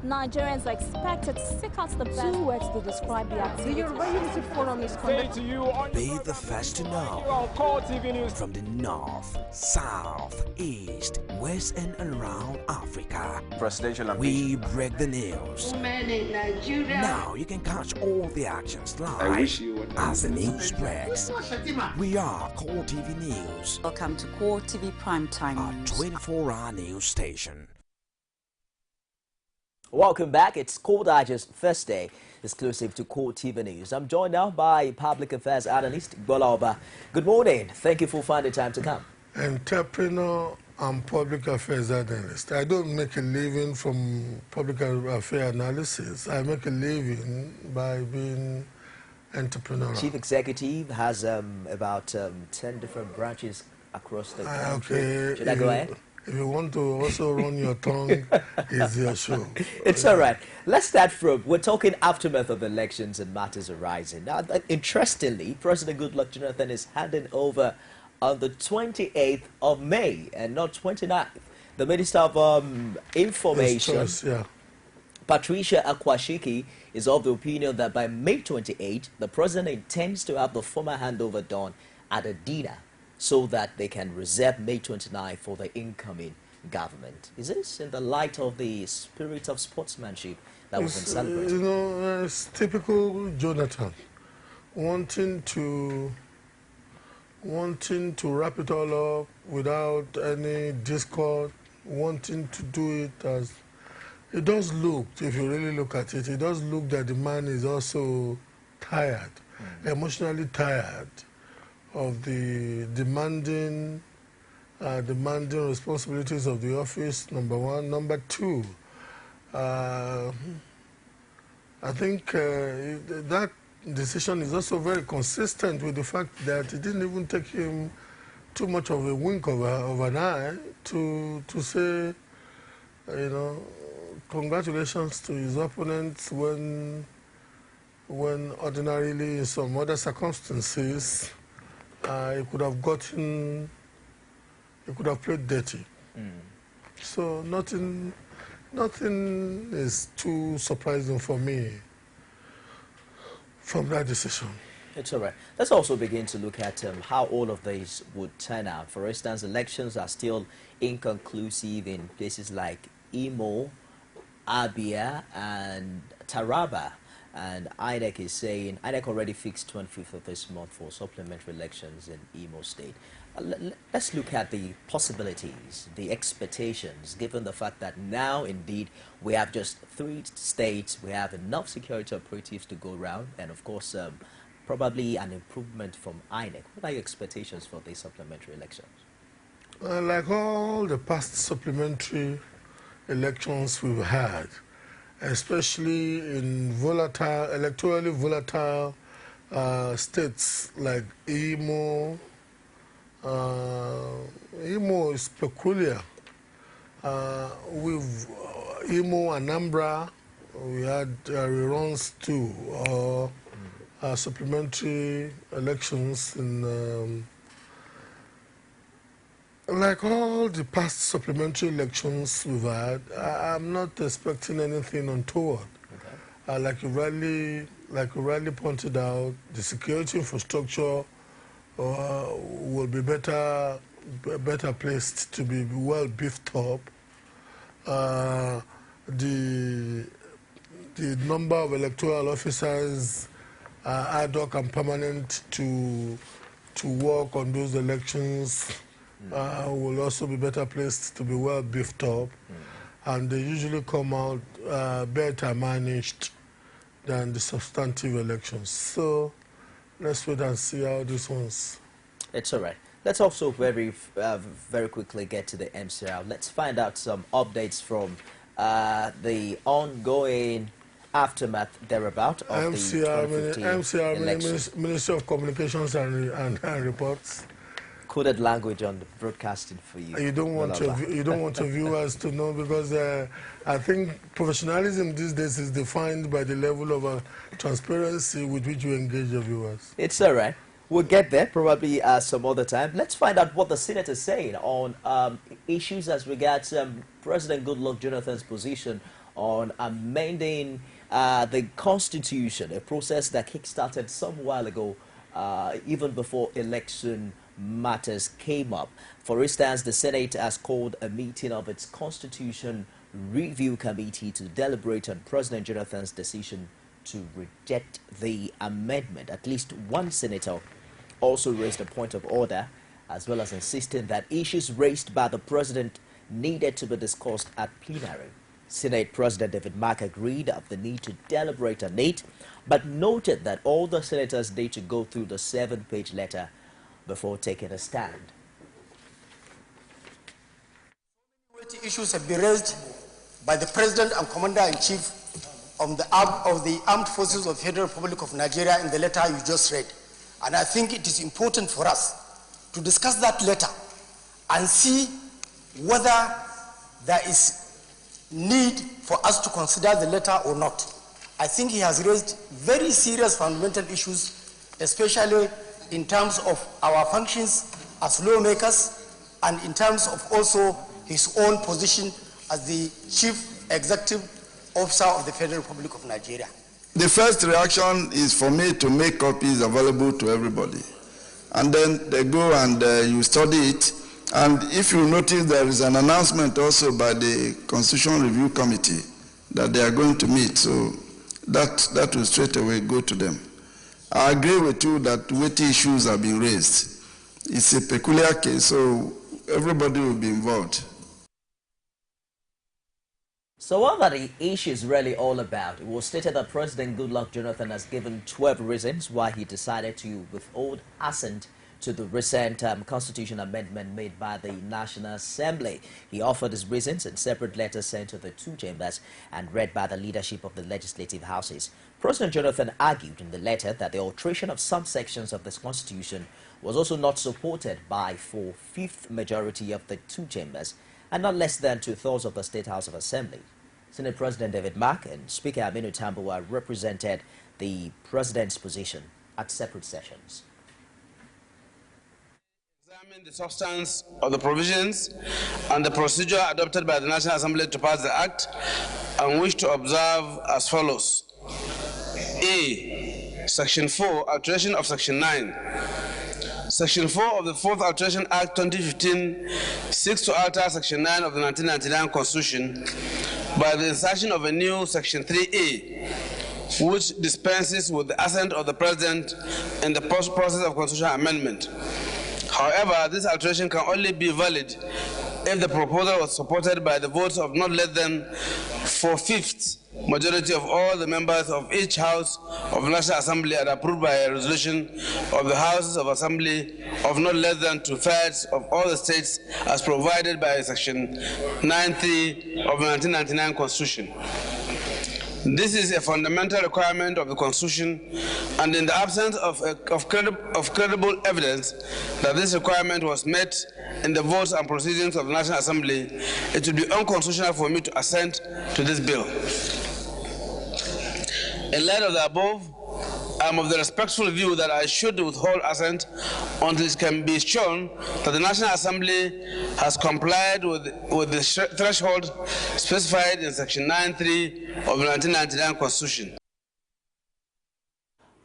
Nigerians are expected to seek out the best. 2 words to describe the activity. The Yoruba Unity Forum is conducted. Be the first to know. From the north, south, east, west and around Africa. We break the news. Women in Nigeria. Now you can catch all the actions live as the news breaks. We are Core TV News. Welcome to Core TV Primetime Our News. 24-hour news station. Welcome back. It's Core Digest Thursday, exclusive to Core TV News. I'm joined now by Public Affairs Analyst GBOLA OBA. Good morning. Thank you for finding time to come. Entrepreneur and Public Affairs Analyst. I don't make a living from public affairs analysis. I make a living by being entrepreneurial. Chief Executive has about 10 different branches across the country. Okay. Should I go ahead? If you want to also run your tongue, it's your show. It's all right. Let's start from, we're talking aftermath of elections and matters arising. Now, interestingly, President Goodluck Jonathan is handing over on the 28th of May and not 29th. The Minister of Information, Patricia Akwashiki, is of the opinion that by May 28th, the President intends to have the formal handover done at a dinner, so that they can reserve May 29 for the incoming government. Is this in the light of the spirit of sportsmanship that was celebrated? You know, it's typical Jonathan, wanting to wrap it all up without any discord, wanting to do it as... It does look, if you really look at it, it does look that the man is also tired, emotionally tired of the demanding responsibilities of the office, number one. Number two, I think that decision is also very consistent with the fact that it didn't even take him too much of a wink of an eye to say, you know, congratulations to his opponents when ordinarily in some other circumstances he could have played dirty. So nothing is too surprising for me from that decision. It's all right. Let's also begin to look at how all of these would turn out. For instance, elections are still inconclusive in places like Imo, Abia, and Taraba. And INEC is saying, INEC already fixed 25th of this month for supplementary elections in Imo State. Let's look at the possibilities, the expectations, given the fact that now, indeed, we have just 3 states, we have enough security operatives to go around, and of course, probably an improvement from INEC. What are your expectations for these supplementary elections? Like all the past supplementary elections we've had, especially in electorally volatile states like Imo. Imo is peculiar. With Imo, Anambra, we had reruns too, or supplementary elections in like all the past supplementary elections we've had. I'm not expecting anything untoward. Okay. Like you rightly pointed out, the security infrastructure will be better placed to be well beefed up. The number of electoral officers ad hoc and permanent to work on those elections will also be better placed to be well beefed up, and they usually come out better managed than the substantive elections. So let's wait and see how this one's. It's all right. Let's also very quickly get to the MCR. Let's find out some updates from the ongoing aftermath thereabout of MCR, the 2015 MCR, Ministry of Communications and Reports. Coded language on the broadcasting for you. You don't want your viewers to know, because I think professionalism these days is defined by the level of transparency with which you engage your viewers. It's all right. We'll get there probably some other time. Let's find out what the Senate is saying on issues as regards President Goodluck Jonathan's position on amending the Constitution, a process that kick-started some while ago, even before election matters came up. For instance, the Senate has called a meeting of its Constitution Review Committee to deliberate on President Jonathan's decision to reject the amendment. At least one senator also raised a point of order, as well as insisting that issues raised by the president needed to be discussed at plenary. Senate President David Mark agreed of the need to deliberate on it, but noted that all the senators need to go through the 7-page letter before taking a stand. Issues have been raised by the President and Commander-in-Chief of the Armed Forces of the Federal Republic of Nigeria in the letter you just read. And I think it is important for us to discuss that letter and see whether there is need for us to consider the letter or not. I think he has raised very serious fundamental issues, especially in terms of our functions as lawmakers and in terms of also his own position as the Chief Executive Officer of the Federal Republic of Nigeria. The first reaction is for me to make copies available to everybody. And then they go and you study it. And if you notice, there is an announcement also by the Constitutional Review Committee that they are going to meet. So that will straight away go to them. I agree with you that weighty issues have been raised. It's a peculiar case, so everybody will be involved. So what are the issues really all about? It was stated that President Goodluck Jonathan has given 12 reasons why he decided to withhold assent to the recent constitution amendment made by the National Assembly. He offered his reasons in separate letters sent to the two chambers and read by the leadership of the legislative houses. President Jonathan argued in the letter that the alteration of some sections of this constitution was also not supported by 4/5 majority of the two chambers and not less than 2/3 of the State House of Assembly. Senate President David Mark and Speaker Aminu Tambuwal represented the president's position at separate sessions. Examine the substance of the provisions and the procedure adopted by the National Assembly to pass the Act and wish to observe as follows. A. Section 4, alteration of Section 9. Section 4 of the 4th Alteration Act 2015 seeks to alter Section 9 of the 1999 Constitution by the insertion of a new Section 3A, which dispenses with the assent of the President in the process of constitutional amendment. However, this alteration can only be valid if the proposal was supported by the votes of not less than 4/5 majority of all the members of each House of the National Assembly and approved by a resolution of the Houses of Assembly of not less than 2/3 of all the states as provided by Section 9(3) of the 1999 Constitution. This is a fundamental requirement of the Constitution, and in the absence of credible evidence that this requirement was met in the votes and proceedings of the National Assembly, it would be unconstitutional for me to assent to this bill. In light of the above, I am of the respectful view that I should withhold assent until it can be shown that the National Assembly has complied with the threshold specified in Section 9(3) of the 1999 Constitution.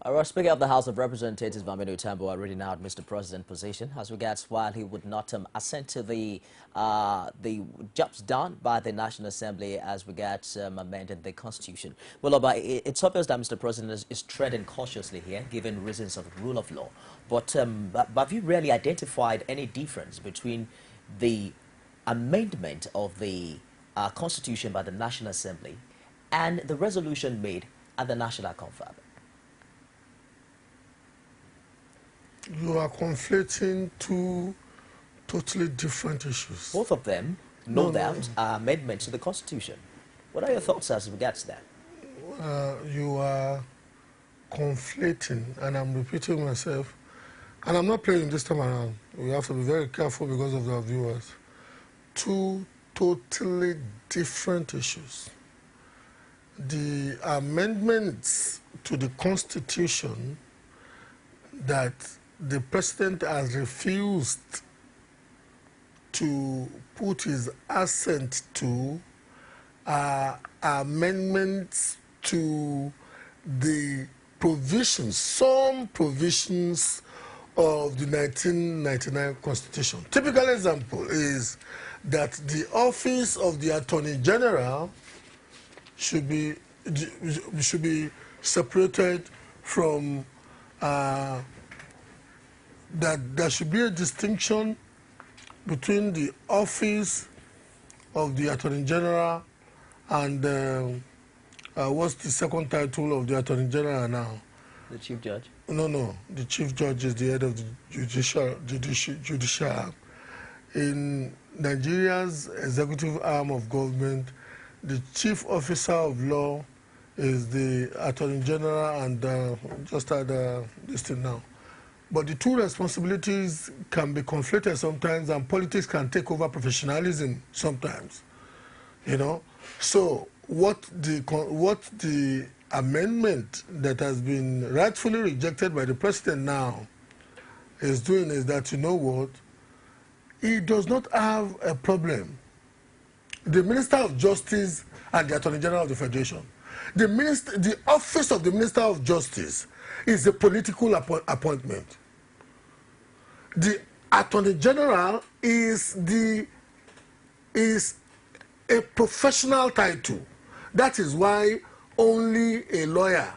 Our Speaker of the House of Representatives, Aminu Tambuwal, reading out Mr. President's position as regards while he would not assent to the jobs done by the National Assembly as regards amending the Constitution. Well, it's obvious that Mr. President is treading cautiously here, given reasons of the rule of law. But have you really identified any difference between the amendment of the Constitution by the National Assembly and the resolution made at the National Confab? You are conflating two totally different issues. Both of them, no doubt, are amendments to the Constitution. What are your thoughts as regards that? You are conflating, and I'm repeating myself, and I'm not playing this time around. We have to be very careful because of our viewers. Two totally different issues. The amendments to the Constitution that the President has refused to put his assent to amendments to the provisions, some provisions of the 1999 Constitution. Typical example is that the office of the Attorney General should be separated from that. There should be a distinction between the office of the Attorney General and what's the second title of the Attorney General now? The Chief Judge? No. The Chief Judge is the head of the judicial. In Nigeria's executive arm of government, the Chief Officer of Law is the Attorney General and just had this thing now. But the two responsibilities can be conflated sometimes, and politics can take over professionalism sometimes. You know, so what the amendment that has been rightfully rejected by the president now is doing is that, you know what, he does not have a problem. The Minister of Justice and the Attorney General of the Federation, the office of the Minister of Justice is a political appointment. The Attorney General is a professional title. That is why only a lawyer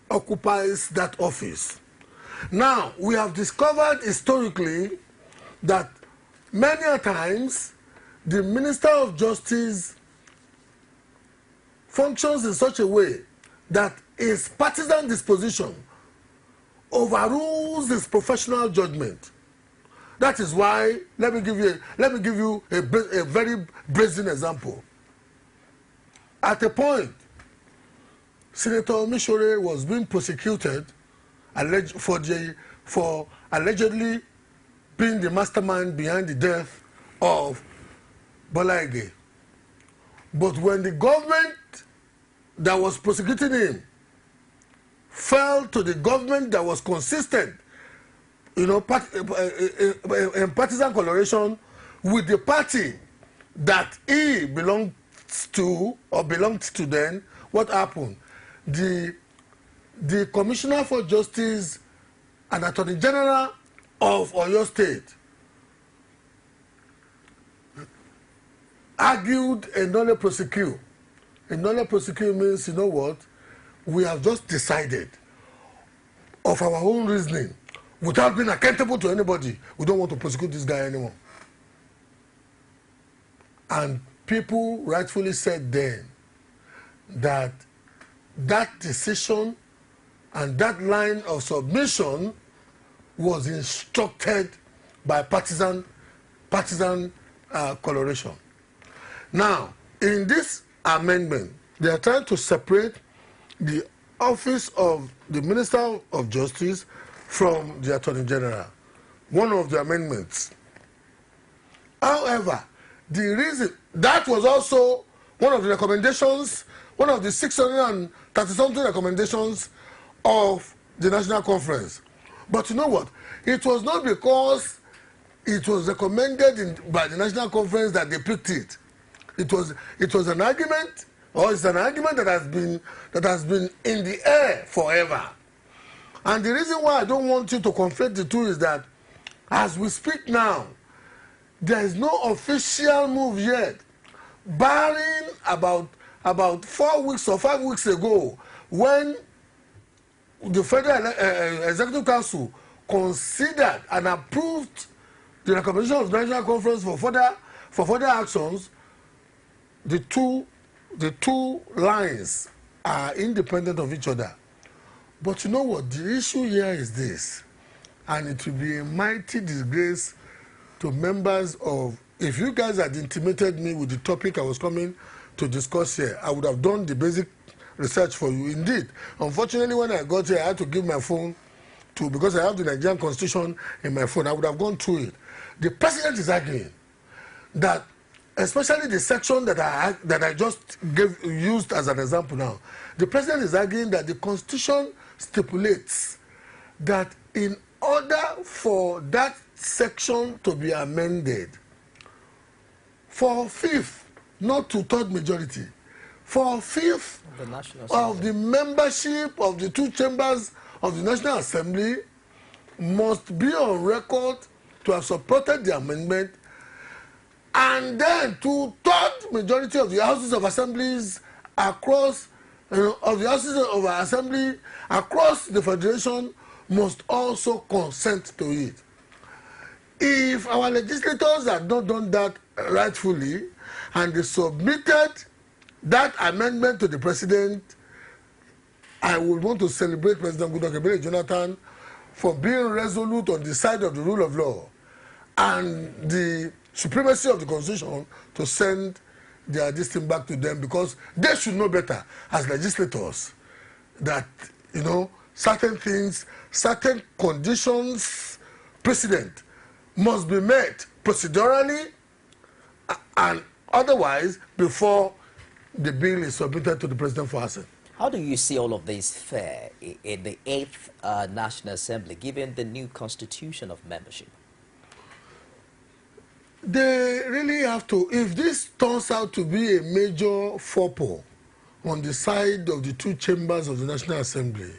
occupies that office. Now, we have discovered historically that many a times the Minister of Justice functions in such a way that his partisan disposition overrules his professional judgment. That is why, let me give you a very brazen example. At a point, Senator Omishore was being prosecuted for allegedly being the mastermind behind the death of Bola Ige. But when the government that was prosecuting him fell to the government that was consistent, you know, in partisan coloration with the party that he belonged to then, what happened? The Commissioner for Justice and Attorney General of Oyo State argued a nolle prosequi. A nolle prosequi means, you know what, we have just decided of our own reasoning without being accountable to anybody. We don't want to prosecute this guy anymore. And people rightfully said then that that decision and that line of submission was instructed by partisan coloration. Now, in this amendment, they are trying to separate the office of the Minister of Justice from the Attorney General. One of the amendments. However, the reason that was also one of the recommendations, one of the 630-something recommendations of the National Conference. But you know what? It was not because it was recommended by the National Conference that they picked it. It was an argument, or it's an argument that has been in the air forever. And the reason why I don't want you to conflate the two is that as we speak now, there is no official move yet, barring about 4 weeks or 5 weeks ago, when the Federal Executive Council considered and approved the recommendation of the National Conference for further actions. The two lines are independent of each other. But you know what? The issue here is this, and it will be a mighty disgrace to members of, if you guys had intimated me with the topic I was coming to discuss here, I would have done the basic research for you. Indeed, unfortunately, when I got here, I had to give my phone to, because I have the Nigerian Constitution in my phone, I would have gone through it. The president is arguing that, especially the section that I just used as an example now, the president is arguing that the Constitution stipulates that in order for that section to be amended, 4/5 not two-thirds majority, for a fifth of the membership of the two chambers of the National Assembly must be on record to have supported the amendment, and then two-thirds majority of the houses of assemblies across of the houses of assembly across the federation must also consent to it. If our legislators had not done that rightfully and they submitted that amendment to the president, I would want to celebrate President Goodluck Ebele Jonathan for being resolute on the side of the rule of law and the supremacy of the constitution to send their this thing back to them, because they should know better as legislators that, you know, certain things, certain conditions precedent must be met procedurally and otherwise before the bill is submitted to the president for assent. How do you see all of this fare in the 8th National Assembly, given the new constitution of membership? They really have to, if this turns out to be a major faux pas on the side of the two chambers of the National Assembly,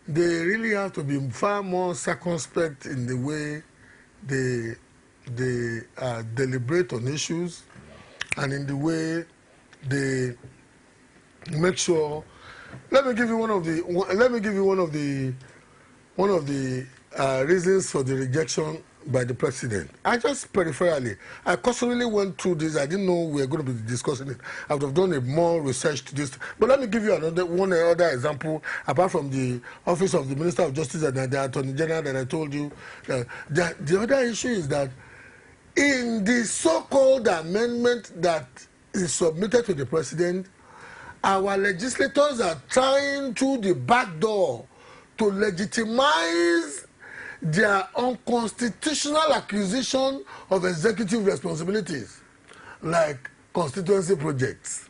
they really have to be far more circumspect in the way they deliberate on issues and in the way they make sure. Let me give you one of the reasons for the rejection by the president. I just peripherally, I cursorily went through this. I didn't know we were going to be discussing it. I would have done a more research to this. But let me give you one other example, apart from the Office of the Minister of Justice and the Attorney General that I told you. The other issue is that in the so-called amendment that is submitted to the president, our legislators are trying through the back door to legitimize their unconstitutional acquisition of executive responsibilities, like constituency projects.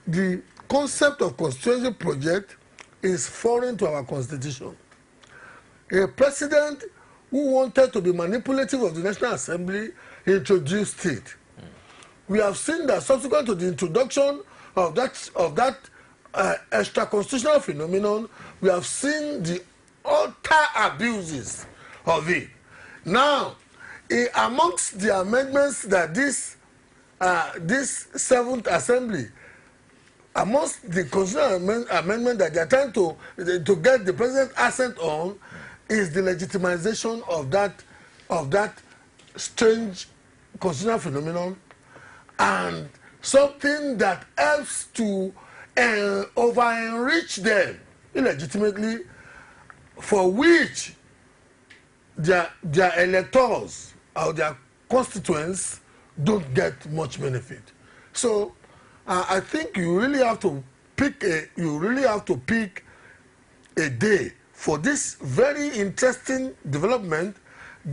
The concept of constituency project is foreign to our constitution. A president who wanted to be manipulative of the National Assembly introduced it. We have seen that subsequent to the introduction of that extra-constitutional phenomenon, we have seen the utter abuses of it. Now, amongst the amendments that this 7th Assembly, amongst the constitutional amendment that they are trying to get the president's assent on, is the legitimization of that strange constitutional phenomenon, and something that helps to over-enrich them illegitimately, for which their electors or their constituents don't get much benefit. So I think you really have to pick a day for this very interesting development.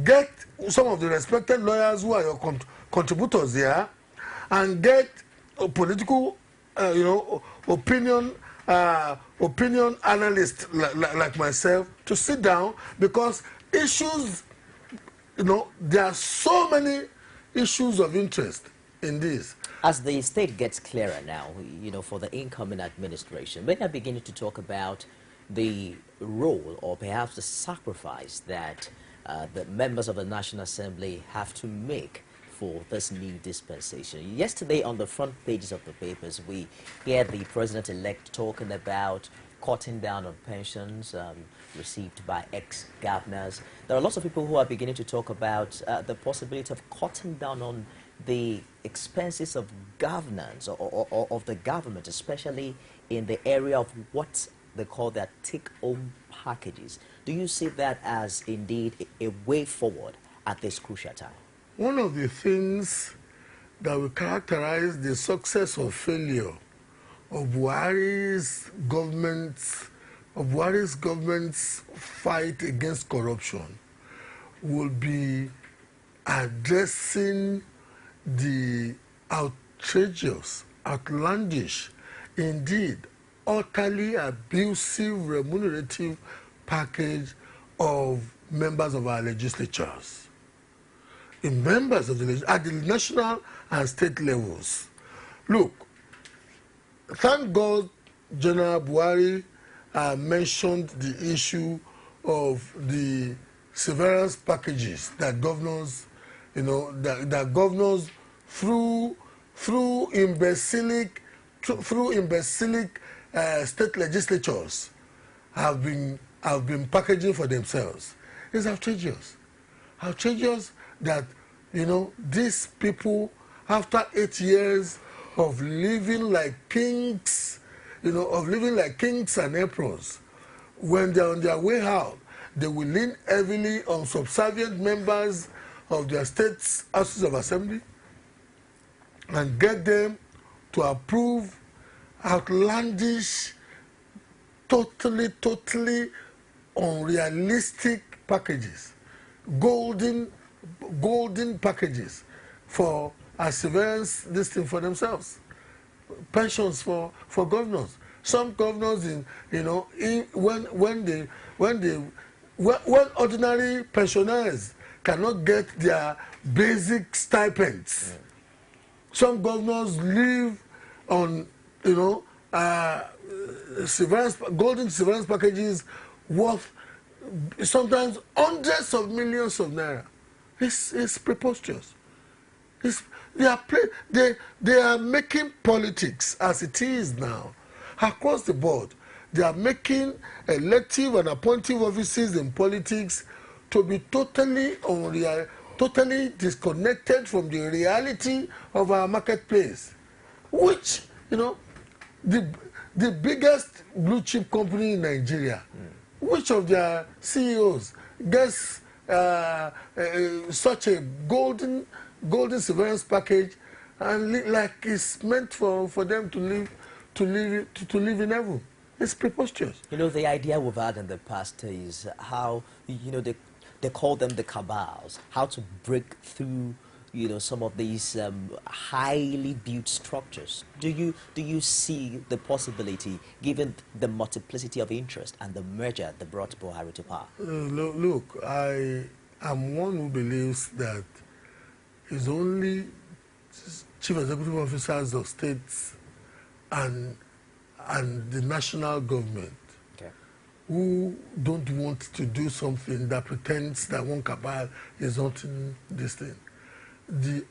Get some of the respected lawyers who are your contributors there, and get a political, opinion analysts like myself to sit down, because issues, there are so many issues of interest in this. As the state gets clearer now, for the incoming administration, many are beginning to talk about the role or perhaps the sacrifice that the members of the National Assembly have to make for this new dispensation. Yesterday, on the front pages of the papers, we heard the president-elect talking about cutting down on pensions received by ex-governors. There are lots of people who are beginning to talk about the possibility of cutting down on the expenses of governance or of the government, especially in the area of what they call their take-home packages. Do you see that as indeed a way forward at this crucial time? One of the things that will characterize the success or failure of Buhari's government's fight against corruption will be addressing the outrageous, outlandish, indeed utterly abusive remunerative package of members of our legislatures. in members of the legislature at the national and state levels. Look, thank God General Buhari mentioned the issue of the severance packages that governors, that governors through imbecilic state legislatures have been packaging for themselves. It's outrageous. Outrageous that these people, after 8 years of living like kings, and emperors, when they're on their way out, they will lean heavily on subservient members of their states' houses of assembly and get them to approve outlandish, totally unrealistic packages, golden packages for a severance this thing for themselves, pensions for governors. Some governors, when ordinary pensioners cannot get their basic stipends, some governors live on golden severance packages worth sometimes hundreds of millions of naira. It's preposterous. They are making politics as it is now across the board. They are making elective and appointive offices in politics to be totally disconnected from the reality of our marketplace, which the biggest blue chip company in Nigeria, which of their CEOs gets such a golden severance package and like it's meant for them to live in heaven? It's preposterous. The idea we've had in the past is how they call them the cabals, how to break through some of these highly built structures. Do you see the possibility, given the multiplicity of interest and the merger that brought Buhari to power? Look, I am one who believes that it's only chief executive officers of states and the national government who don't want to do something that pretends that one cabal is not in this thing. The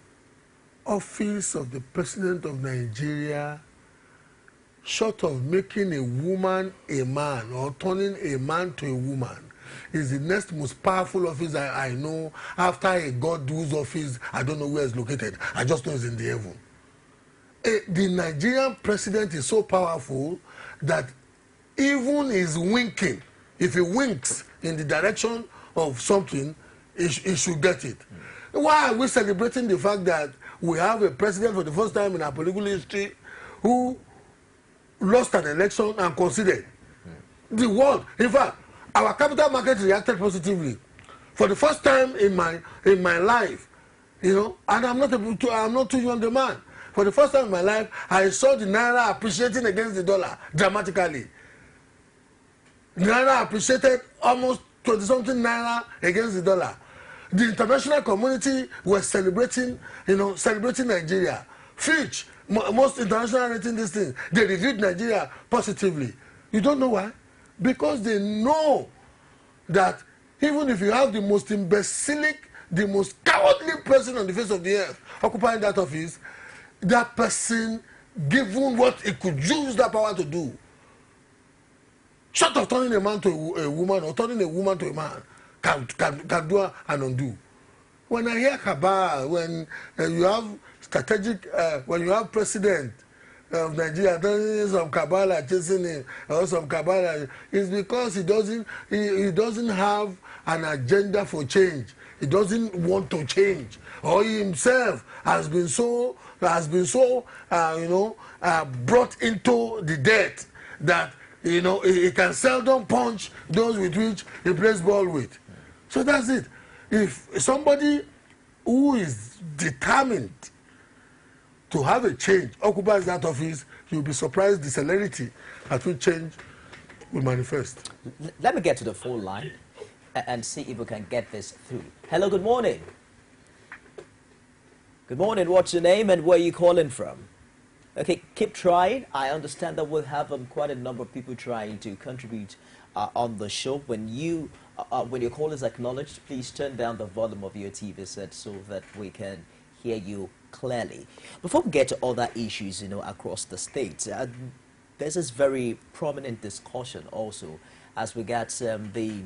office of the president of Nigeria, short of making a woman a man or turning a man to a woman, is the next most powerful office I know, after a God whose office I don't know where it's located. I just know it's in the heaven. The Nigerian president is so powerful that even his winking, if he winks in the direction of something, he should get it. Why are we celebrating the fact that we have a president for the first time in our political history who lost an election and conceded? The world, in fact, our capital market reacted positively for the first time in my life, and I'm not too young a man. For the first time in my life, I saw the naira appreciating against the dollar dramatically. The naira appreciated almost 20-something naira against the dollar. The international community was celebrating Nigeria. Fitch, most international rating this thing, they reviewed Nigeria positively. You don't know why? Because they know that even if you have the most imbecilic, the most cowardly person on the face of the earth occupying that office, that person, given what he could use that power to do, short of turning a man to a woman or turning a woman to a man, can do and undo. When I hear cabal, when you have strategic, when you have president of Nigeria, then some cabal are chasing him, or some cabal, it's because he doesn't have an agenda for change. He doesn't want to change, or he himself has been so brought into the debt that he can seldom punch those with which he plays ball with. So that's it. If somebody who is determined to have a change occupies that office, you'll be surprised the celerity at which change will manifest. Let me get to the phone line and see if we can get this through. Hello, good morning. Good morning. What's your name and where are you calling from? Okay, keep trying. I understand that we'll have quite a number of people trying to contribute on the show. When your call is acknowledged, please turn down the volume of your TV set so that we can hear you clearly. Before we get to other issues, across the states, there's this very prominent discussion also as we got the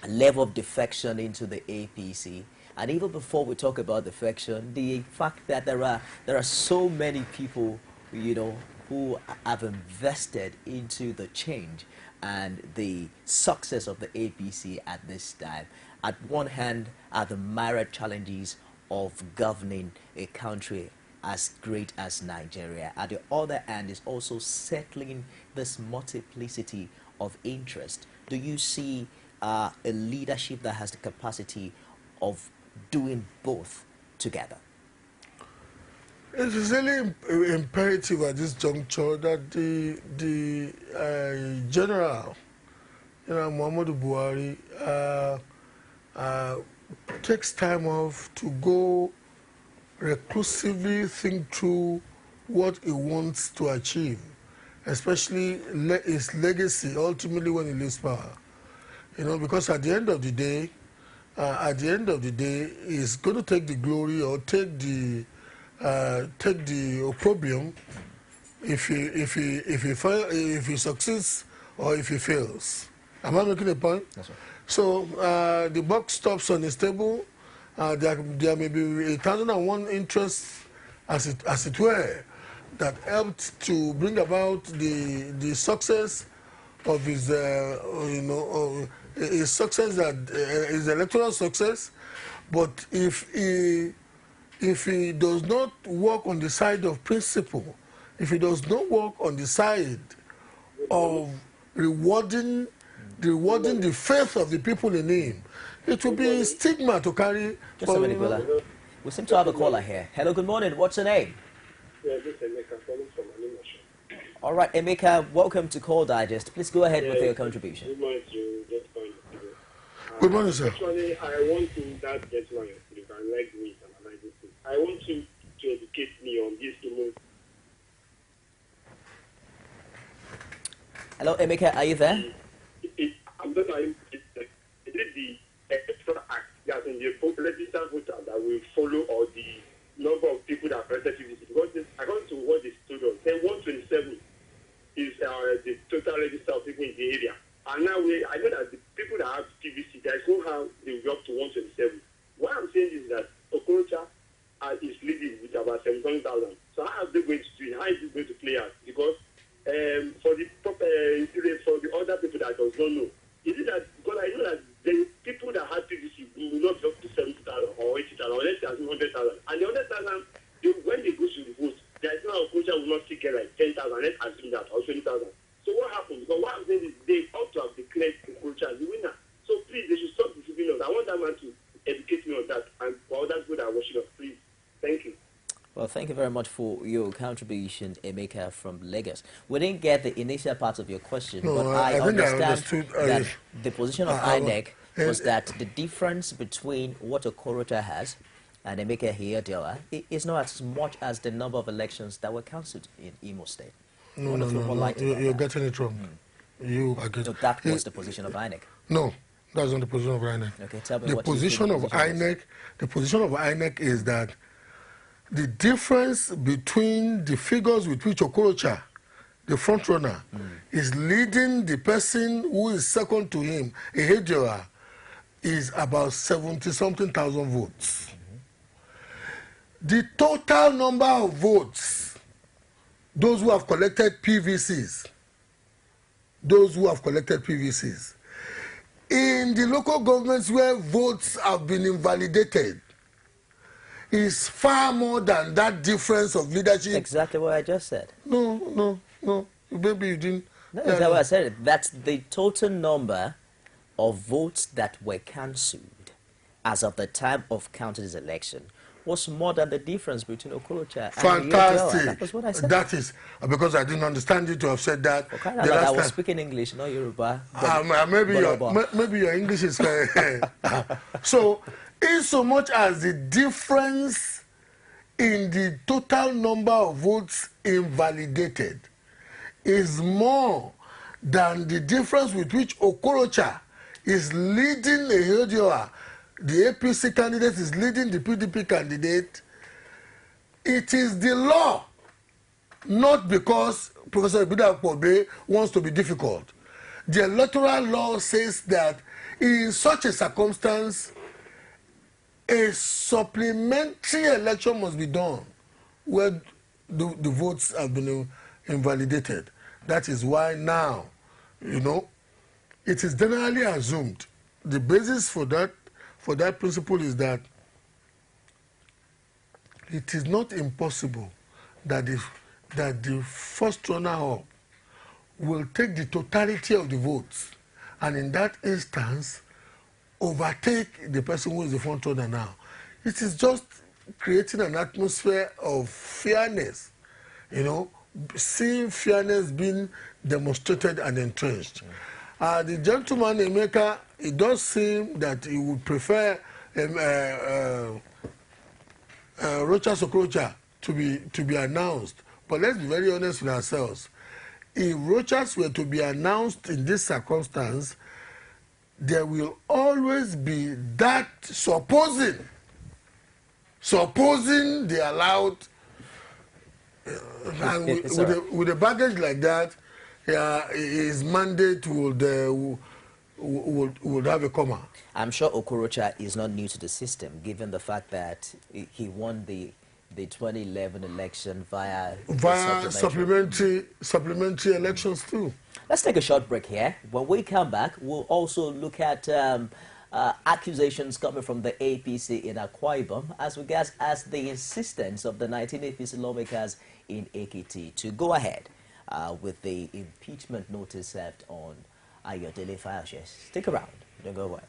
level of defection into the APC. And even before we talk about defection, the fact that there are so many people, who have invested into the change and the success of the APC at this time. At one hand are the myriad challenges of governing a country as great as Nigeria. At the other hand is also settling this multiplicity of interest. Do you see a leadership that has the capacity of doing both together? It is really imperative at this juncture that the General, Muhammadu Buhari, takes time off to go reclusively think through what he wants to achieve, especially his legacy ultimately when he leaves power. Because at the end of the day, he's going to take the glory or take the opprobrium if he succeeds or if he fails. Am I making a point? That's right. So the buck stops on his table. There may be 1,001 interests, as it were, that helped to bring about the success of his his success, his electoral success. But if he does not work on the side of principle, if he does not work on the side of rewarding the faith of the people in him, it will be a stigma to carry. Just a minute, brother. We seem to have a caller here. Hello, good morning. What's your name? Yeah, this is Emeka calling from Animation. All right, Emeka, welcome to Call Digest. Please go ahead with your contribution. Good morning to just Good morning, sir. Actually, I want to that gentleman, you can like me and analyze this. I want you to educate me on this emotion. Hello, Emeka, are you there? I'm not saying it is the extra act that in the registered voter that will follow or the number of people that are registered because according to what they told us, 127 is the total register of people in the area. And now I know that the people that have PVC, there is no how they will be up to 127. What I'm saying is that Okorocha is leading with about 700,000. So how are they going to do it? How is it going to play out? Because for the other people that does not know, is it that because I know that the people that have PVC will not be up to 70,000 or 80,000 or let's say 100,000. And the 100,000, when they go to the vote, there is no Okorocha will not still get like 10,000. Let's assume that or 20,000. So what happens? Because what I'm saying is they ought to have declared Okorocha as the winner. So please, they should stop deceiving us. I want that man to educate me on that. And for others who are watching us, please. Thank you. Well, thank you very much for your contribution, Emeka from Lagos. We didn't get the initial part of your question, but I understand that the position of INEC was that the difference between what Okorocha has and Emeka Hiyadela is not as much as the number of elections that were cancelled in Imo State. No, you're getting it wrong. You are getting. So that was the position of INEC. No, that's not the position of INEC. Okay, tell me the what position of INEC. The position of INEC is that the difference between the figures with which Okorocha, the front runner, is leading the person who is second to him, Ehediola, is about 70-something thousand votes. The total number of votes, those who have collected PVCs, in the local governments where votes have been invalidated, is far more than that difference of leadership. Exactly what I just said. No. Maybe you didn't. No, that's what I said. That's the total number of votes that were cancelled as of the time of counting this election was more than the difference between Okorocha and Fantastic. That was what I said. That is because I didn't understand you to have said that. I was speaking English, not Yoruba. Maybe your English is so. In so much as the difference in the total number of votes invalidated is more than the difference with which Okorocha is leading Ehiojoa, the APC candidate is leading the PDP candidate. It is the law, not because Professor Ibidapobe wants to be difficult. The electoral law says that in such a circumstance, a supplementary election must be done where the votes have been invalidated. That is why now, you know, it is generally assumed, the basis for that principle is that it is not impossible that the first runner-up will take the totality of the votes, and in that instance, overtake the person who is the front runner now. It is just creating an atmosphere of fairness, you know, seeing fairness being demonstrated and entrenched. The gentleman Emeka, it does seem that he would prefer Rochas Okorocha to be announced. But let's be very honest with ourselves. If Rochas were to be announced in this circumstance, there will always be that supposing they allowed, and with a baggage like that, his mandate would have a comma. I'm sure Okorocha is not new to the system, given the fact that he won the 2011 election via supplementary elections too. Let's take a short break here. When we come back, we'll also look at accusations coming from the APC in Akwa Ibom as regards as the insistence of the 19 APC lawmakers in Ekiti to go ahead with the impeachment notice served on Ayodele Fayose. Stick around. Don't go away.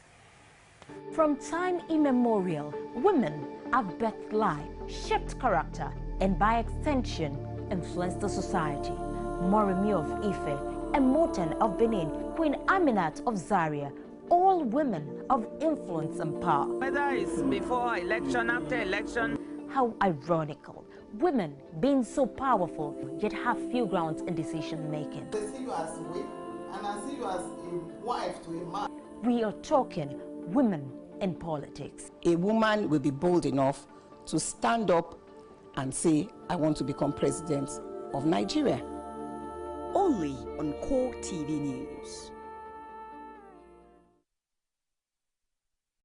From time immemorial, women have birthed life, shaped character, and by extension, influenced the society. Moremi of Ife, Emoten of Benin, Queen Aminat of Zaria, all women of influence and power. Whether it's before election, after election. How ironical. Women being so powerful, yet have few grounds in decision making. They see you as a wife, and I see you as a wife to a man. We are talking women in politics. A woman will be bold enough to stand up and say, I want to become president of Nigeria. Only on Core TV News.